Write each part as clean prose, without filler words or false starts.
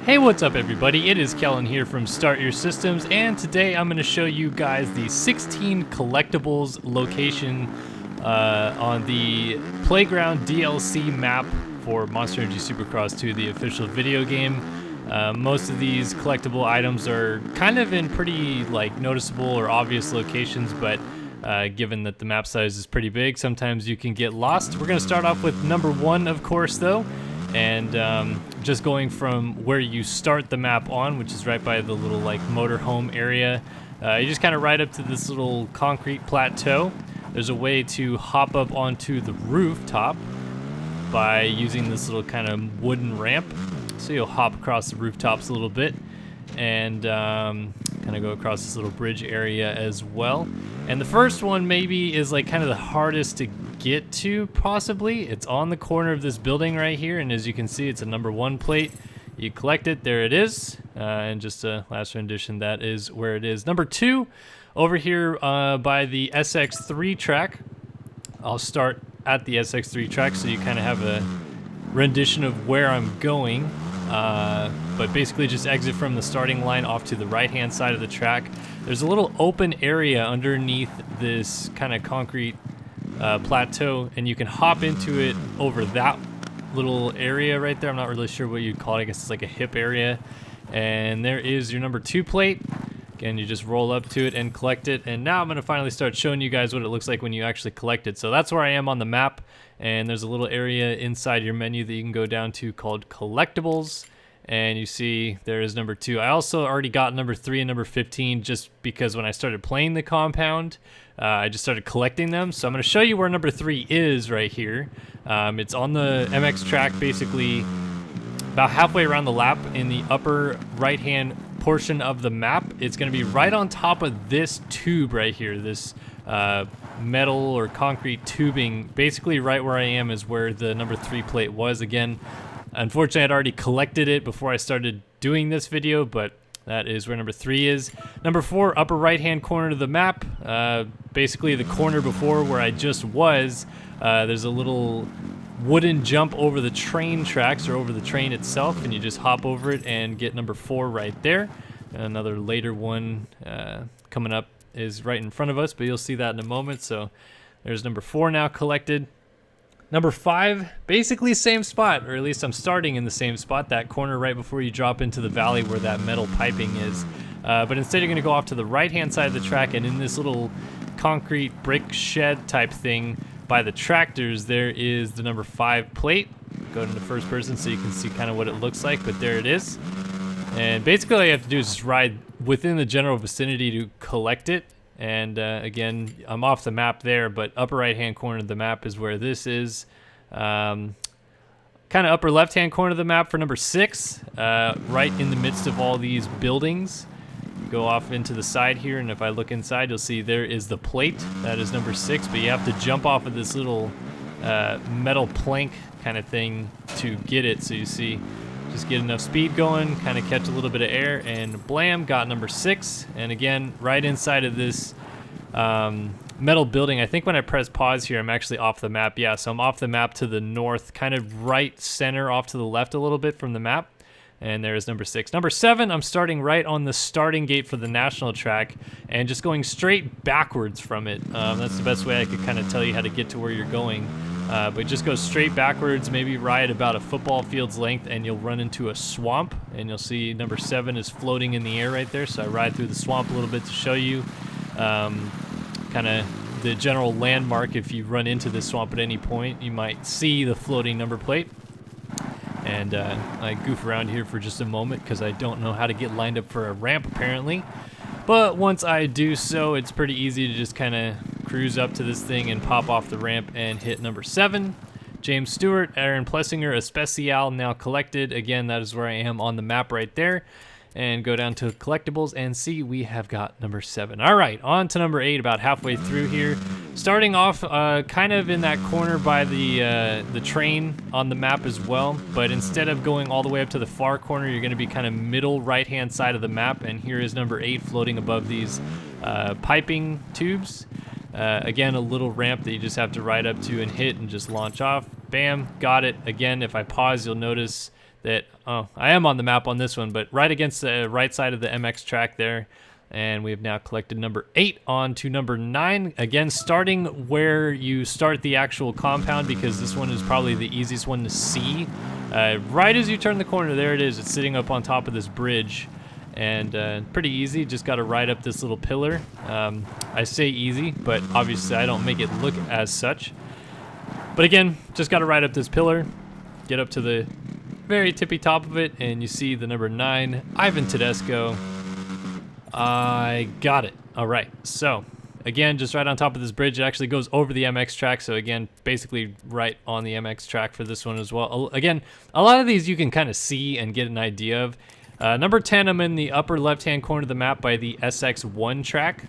Hey, what's up everybody? It is Kellen here from Start Your Systems, and today I'm going to show you guys the 16 collectibles location on the Playground DLC map for Monster Energy Supercross 2, the official video game. Most of these collectible items are kind of in pretty noticeable or obvious locations, but given that the map size is pretty big, sometimes you can get lost. We're going to start off with number 1, of course, though. And just going from where you start the map on, which is right by the little motorhome area, you just kind of ride up to this little concrete plateau. There's a way to hop up onto the rooftop by using this little kind of wooden ramp. So you'll hop across the rooftops a little bit and kind of go across this little bridge area as well. And the first one maybe is kind of the hardest to get to, possibly. It's on the corner of this building right here, and as you can see, it's a number 1 plate. You collect it, there it is, and just a last rendition, that is where it is. Number 2, over here by the SX3 track. I'll start at the SX3 track so you kind of have a rendition of where I'm going, but basically just exit from the starting line off to the right hand side of the track. There's a little open area underneath this kind of concrete plateau, and you can hop into it over that little area right there. I'm not really sure what you'd call it. I guess it's like a hip area. And there is your number 2 plate. Again, you just roll up to it and collect it. And now I'm going to finally start showing you guys what it looks like when you actually collect it. So that's where I am on the map, and there's a little area inside your menu that you can go down to called Collectibles. And you see there is number 2. I also already got number 3 and number 15 just because when I started playing the compound, I just started collecting them. So I'm going to show you where number 3 is right here. It's on the MX track, basically about halfway around the lap in the upper right-hand portion of the map. It's going to be right on top of this tube right here, this metal or concrete tubing. Basically right where I am is where the number 3 plate was. Again, unfortunately, I'd already collected it before I started doing this video, but that is where number 3 is. Number 4, upper right-hand corner of the map. Basically, the corner before where I just was. There's a little wooden jump over the train tracks, or over the train itself, and you just hop over it and get number 4 right there. Another later one coming up is right in front of us, but you'll see that in a moment. So there's number 4 now collected. Number 5, basically same spot, or at least I'm starting in the same spot, that corner right before you drop into the valley where that metal piping is. But instead you're going to go off to the right-hand side of the track, and in this little concrete brick shed type thing by the tractors, there is the number 5 plate. Go into the first person so you can see kind of what it looks like, but there it is. And basically all you have to do is just ride within the general vicinity to collect it. And again, I'm off the map there, but upper right-hand corner of the map is where this is. Kind of upper left-hand corner of the map for number 6, right in the midst of all these buildings. You go off into the side here, and if I look inside, you'll see there is the plate. That is number 6, but you have to jump off of this little metal plank kind of thing to get it. So you see, just get enough speed going, kind of catch a little bit of air, and blam, got number 6. And again, right inside of this metal building. I think when I press pause here, I'm actually off the map. Yeah, so I'm off the map to the north, kind of right center, off to the left a little bit from the map. And there's number 6. Number 7, I'm starting right on the starting gate for the national track and just going straight backwards from it. That's the best way I could kind of tell you how to get to where you're going. But just go straight backwards, maybe ride about a football field's length, and you'll run into a swamp. And you'll see number 7 is floating in the air right there. So I ride through the swamp a little bit to show you kind of the general landmark. If you run into this swamp at any point, you might see the floating number plate. And I goof around here for just a moment because I don't know how to get lined up for a ramp apparently. But once I do so, it's pretty easy to just kind of cruise up to this thing and pop off the ramp and hit number 7. James Stewart, Aaron Plessinger, Especial now collected. Again, that is where I am on the map right there. And go down to Collectibles and see we have got number 7. All right, on to number 8, about halfway through here. Starting off kind of in that corner by the train on the map as well, but instead of going all the way up to the far corner, you're going to be kind of middle right-hand side of the map, and here is number 8 floating above these piping tubes. Again, a little ramp that you just have to ride up to and hit and just launch off. Bam, got it. Again, if I pause, you'll notice that, oh, I am on the map on this one, but right against the right side of the MX track there. And we've now collected number 8 on to number 9. Again, starting where you start the actual compound, because this one is probably the easiest one to see. Right as you turn the corner, there it is. It's sitting up on top of this bridge. And pretty easy, just got to ride up this little pillar. I say easy, but obviously I don't make it look as such. But again, just got to ride up this pillar, get up to the very tippy top of it, and you see the number 9, Ivan Tedesco. I got it. All right, so again, just right on top of this bridge. It actually goes over the MX track, so again, basically right on the MX track for this one as well. Again, a lot of these you can kind of see and get an idea of. Number 10, I'm in the upper left-hand corner of the map by the SX1 track.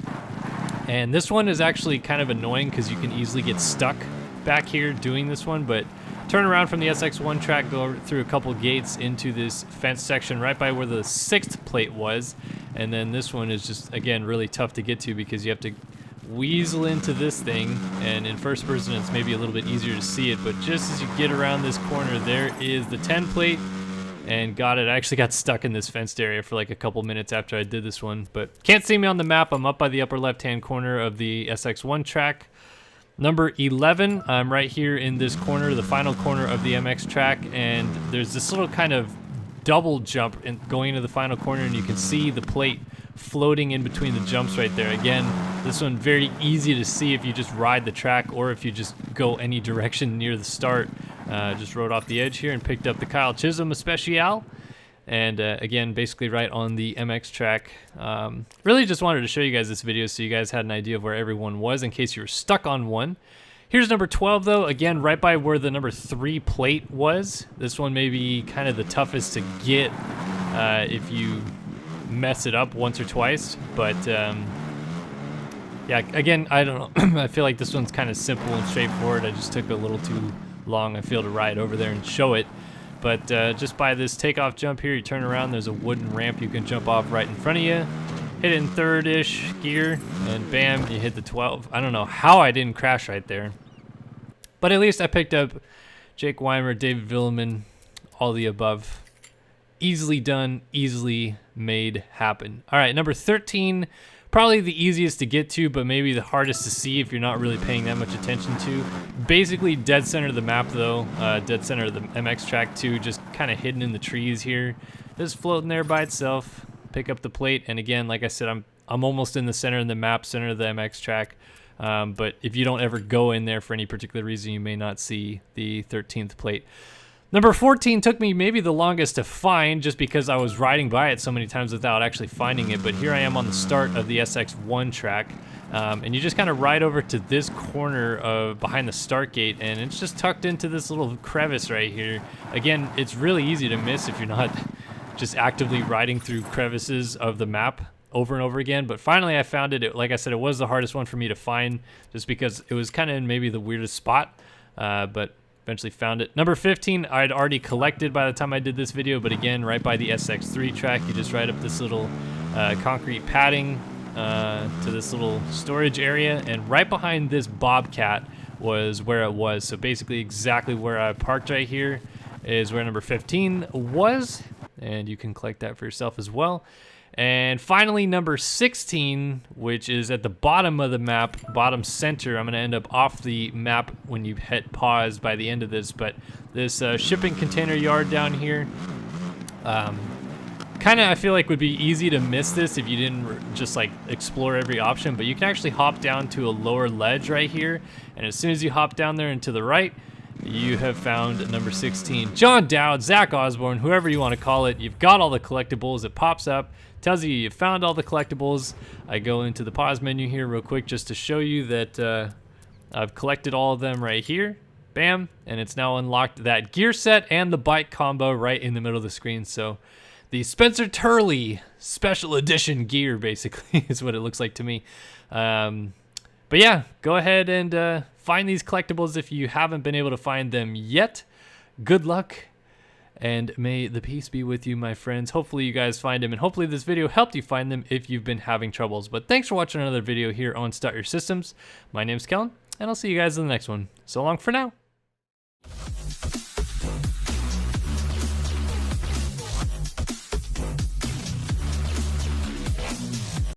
And this one is actually kind of annoying because you can easily get stuck back here doing this one, but turn around from the SX1 track, go through a couple gates into this fence section right by where the 6th plate was. And then this one is just, again, really tough to get to because you have to weasel into this thing, and in first person it's maybe a little bit easier to see it, but just as you get around this corner, there is the 10 plate, and got it. I actually got stuck in this fenced area for like a couple minutes after I did this one, but can't see me on the map. I'm up by the upper left-hand corner of the SX1 track. Number 11, I'm right here in this corner, the final corner of the MX track, and there's this little kind of double jump going into the final corner, and you can see the plate floating in between the jumps right there. Again, this one very easy to see if you just ride the track or if you just go any direction near the start. Just rode off the edge here and picked up the Kyle Chisholm Especial. And again, basically right on the MX track. Really just wanted to show you guys this video so you guys had an idea of where everyone was in case you were stuck on one. Here's number 12 though, again right by where the number 3 plate was. This one may be kind of the toughest to get if you mess it up once or twice, but yeah, again, I don't know. I feel like this one's kind of simple and straightforward. I just took a little too long, I feel, to ride over there and show it. But just by this takeoff jump here, you turn around, there's a wooden ramp you can jump off right in front of you. Hit it in third-ish gear, and bam, you hit the 12. I don't know how I didn't crash right there. But at least I picked up Jake Weimer, David Villeman, all the above. Easily done, easily made happen. All right, number 13, probably the easiest to get to, but maybe the hardest to see if you're not really paying that much attention to. Basically dead center of the map though, dead center of the MX track too, just kind of hidden in the trees here. Just floating there by itself. Pick up the plate, and again, like I said, I'm almost in the center of the map, center of the MX track. But if you don't ever go in there for any particular reason, you may not see the 13th plate. Number 14 took me maybe the longest to find just because I was riding by it so many times without actually finding it, but here I am on the start of the SX1 track, and you just kind of ride over to this corner of behind the start gate, and it's just tucked into this little crevice right here. Again, it's really easy to miss if you're not just actively riding through crevices of the map over and over again, but finally I found it. Like I said, it was the hardest one for me to find just because it was kind of in maybe the weirdest spot, but eventually found it. Number 15, I'd already collected by the time I did this video, but again, right by the SX3 track, you just ride up this little concrete padding to this little storage area, and right behind this Bobcat was where it was. So basically exactly where I parked right here is where number 15 was, and you can collect that for yourself as well. And finally, number 16, which is at the bottom of the map, bottom center. I'm going to end up off the map when you hit pause by the end of this, but this shipping container yard down here, kind of I feel like would be easy to miss this if you didn't just like explore every option, but you can actually hop down to a lower ledge right here, and as soon as you hop down there and to the right, you have found number 16. John Dowd, Zach Osborne, whoever you want to call it, you've got all the collectibles. It pops up, tells you you found all the collectibles. I go into the pause menu here real quick just to show you that I've collected all of them right here. Bam, and it's now unlocked that gear set and the bike combo right in the middle of the screen. So the Spencer Turley special edition gear basically is what it looks like to me. But yeah, go ahead and find these collectibles if you haven't been able to find them yet. Good luck, and may the peace be with you, my friends. Hopefully you guys find them, and hopefully this video helped you find them if you've been having troubles. But thanks for watching another video here on Start Your Systems. My name's Kellen, and I'll see you guys in the next one. So long for now.